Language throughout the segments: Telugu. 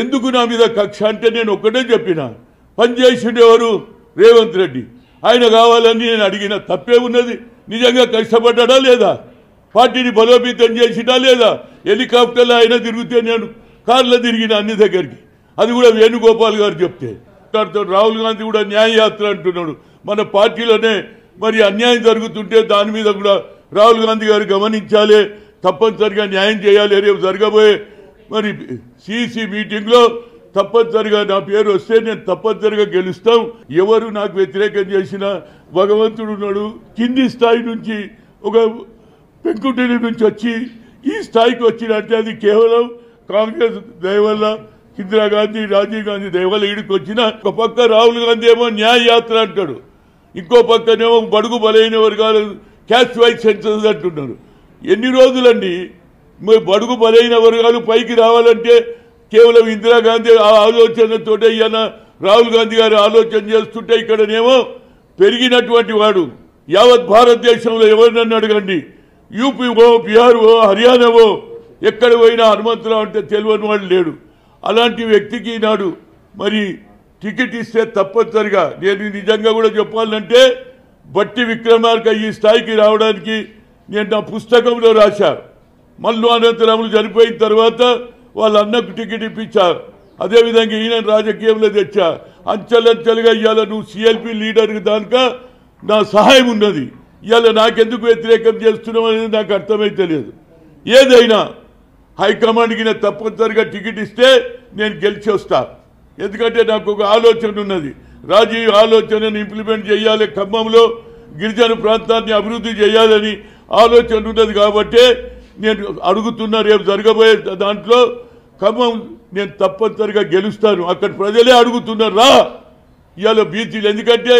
ఎందుకు నా మీద కక్ష అంటే నేను ఒక్కటే చెప్పిన, పనిచేసిండేవారు రేవంత్ రెడ్డి, ఆయన కావాలని నేను అడిగిన తప్పే ఉన్నది. నిజంగా కష్టపడ్డా లేదా, పార్టీని బలోపేతం చేసినా లేదా, హెలికాప్టర్లో ఆయన తిరిగితే నేను కార్లో తిరిగిన అన్ని దగ్గరికి, అది కూడా వేణుగోపాల్ గారు చెప్తే. రాహుల్ గాంధీ కూడా న్యాయయాత్ర అంటున్నాడు, మన పార్టీలోనే మరి అన్యాయం జరుగుతుంటే దాని మీద కూడా రాహుల్ గాంధీ గారు గమనించాలి, తప్పనిసరిగా న్యాయం చేయాలి. రేపు జరగబోయే మరి సిసి మీటింగ్లో తప్పనిసరిగా నా పేరు వస్తే నేను తప్పనిసరిగా గెలుస్తాం. ఎవరు నాకు వ్యతిరేకం చేసినా భగవంతుడు ఉన్నాడు. కింది స్థాయి నుంచి ఒక పెంకుటిని నుంచి వచ్చి ఈ స్థాయికి వచ్చినంటే అది కేవలం కాంగ్రెస్ దయ వల్ల, ఇందిరాగాంధీ, రాజీవ్ గాంధీ దయ వల్ల ఈడికి వచ్చిన. ఒక పక్క రాహుల్ గాంధీ ఏమో న్యాయ యాత్ర అంటాడు, ఇంకో పక్కనేమో బడుగు బలైన వర్గాలు క్యాస్ట్ వైజ్ సెన్సస్ అంటున్నారు. ఎన్ని రోజులండి బడుగు బలైన వర్గాలు పైకి రావాలంటే కేవలం ఇందిరాగాంధీ ఆ ఆలోచనతోటే ఈయన రాహుల్ గాంధీ గారు ఆలోచన చేస్తుంటే ఇక్కడనేమో పెరిగినటువంటి వాడు యావత్ భారతదేశంలో ఎవరినన్ను అడగండి, యూపీ ఓ, బీహార్ ఓ, హర్యానా ఓ, ఎక్కడ పోయినా హనుమంతరావు అంటే తెలియని వాడు లేడు. అలాంటి వ్యక్తికి నాడు మరి టికెట్ ఇస్తే తప్పనిసరిగా నేను నిజంగా కూడా చెప్పాలంటే బట్టి విక్రమార్క ఈ స్థాయికి రావడానికి నేను నా పుస్తకంలో రాశా. మల్లు అనంతరాములు చనిపోయిన తర్వాత వాళ్ళ అన్నకు టికెట్ ఇప్పించా, అదేవిధంగా ఈయన రాజకీయంలో తెచ్చా. అంచెలంచెలుగా ఇవాళ నువ్వు సిఎల్పి లీడర్కి దానిక నా సహాయం ఉన్నది. ఇవాళ నాకెందుకు వ్యతిరేకం చేస్తున్నావు అనేది నాకు అర్థమైతే లేదు. ఏదైనా హైకమాండ్కి నేను తప్పనిసరిగా టికెట్ ఇస్తే నేను గెలిచి వస్తా. ఎందుకంటే నాకు ఒక ఆలోచన ఉన్నది, రాజీవ్ ఆలోచనను ఇంప్లిమెంట్ చేయాలి, ఖమ్మంలో గిరిజన ప్రాంతాన్ని అభివృద్ధి చేయాలని ఆలోచన ఉన్నది. కాబట్టి నేను అడుగుతున్నా, రేపు జరగబోయే దాంట్లో ఖమ్మం నేను తప్పనిసరిగా గెలుస్తాను. అక్కడ ప్రజలే అడుగుతున్నారు రా ఇవాళ బీసీలు, ఎందుకంటే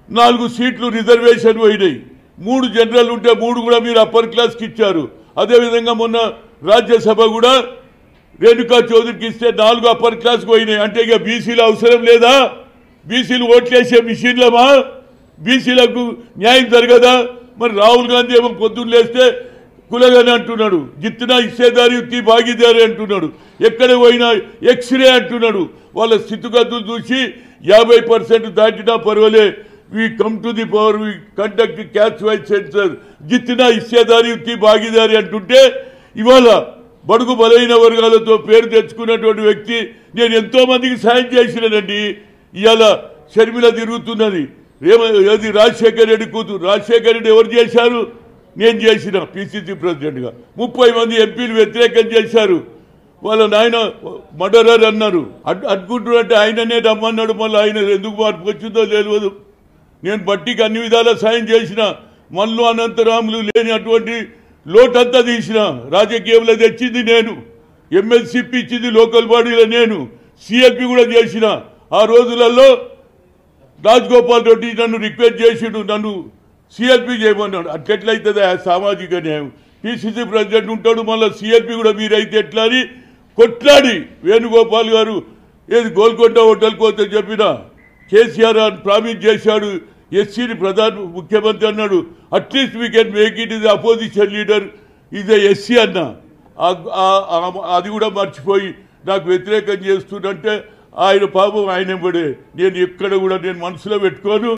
4 సీట్లు రిజర్వేషన్ పోయినాయి. 3 జనరల్ ఉంటే 3 కూడా మీరు అప్పర్ క్లాస్కి ఇచ్చారు. అదేవిధంగా మొన్న రాజ్యసభ కూడా రేణుకా చౌదరికి ఇస్తే 4 అప్పర్ క్లాస్కి పోయినాయి. అంటే ఇక బీసీలు అవసరం లేదా? బీసీలు ఓట్లేసే మిషన్లమా? బీసీలకు న్యాయం జరగదా? మరి రాహుల్ గాంధీ ఏమో పొద్దున్న లేస్తే కులగని అంటున్నాడు, జిత్తున హిస్సేదారి ఉత్తి భాగీదారి అంటున్నాడు, ఎక్కడ పోయినా ఎక్స్రే అంటున్నాడు. వాళ్ళ స్థితిగతులు చూసి 50% దాటినా పర్వాలే, we come to the power, we conduct caste wise census, జిత్తున హిస్సేదారి ఉత్తి భాగీదారి అంటుంటే ఇవాళ బడుగు బలైన వర్గాలతో పేరు తెచ్చుకున్నటువంటి వ్యక్తి నేను ఎంతో మందికి సాయం చేసినానండి. ఇవాళ షర్మిల తిరుగుతున్నది, ఏది రాజశేఖర రెడ్డి కూతురు. రాజశేఖర రెడ్డి ఎవరు చేశారు? నేను చేసిన పిసిసి ప్రెసిడెంట్గా. 30 మంది ఎంపీలు వ్యతిరేకం చేశారు. వాళ్ళ నాయన మర్డరర్ అన్నారు. అనుకుంటున్నట్టే ఆయననే రమ్మన్నాడు. మళ్ళీ ఆయన ఎందుకు మార్పు వచ్చిందో తెలియదు. నేను బట్టికి అన్ని విధాలా సాయం చేసిన. మల్లు అనంతరాములు లేని అటువంటి లోటంతా తీసిన. రాజకీయంలో తెచ్చింది నేను, ఎమ్మెల్సీపీ ఇచ్చింది లోకల్ బాడీలో నేను, సిఎల్పి కూడా చేసిన. ఆ రోజులలో రాజగోపాల్ రెడ్డి నన్ను రిక్వెస్ట్ చేసిండు, నన్ను సిఎల్పి చేయమన్నాడు. అట్లెట్లయితుంది సామాజిక న్యాయం? పిసిసి ప్రెసిడెంట్ ఉంటాడు, మళ్ళీ సిఎల్పి కూడా మీరైతే ఎట్లా అని కొట్లాడి వేణుగోపాల్ గారు ఏది గోల్కొండ హోటల్ కోతే చెప్పిన కేసీఆర్ అని ప్రామిస్ చేశాడు. ఎస్సీని ప్రధాన ముఖ్యమంత్రి అన్నాడు. At least we can make it is opposition leader is SC అన్న. అది కూడా మర్చిపోయి నాకు వ్యతిరేకం చేస్తుందంటే ఆయన పాపం ఆయన పడే నేను ఎక్కడ కూడా నేను మనసులో పెట్టుకోను.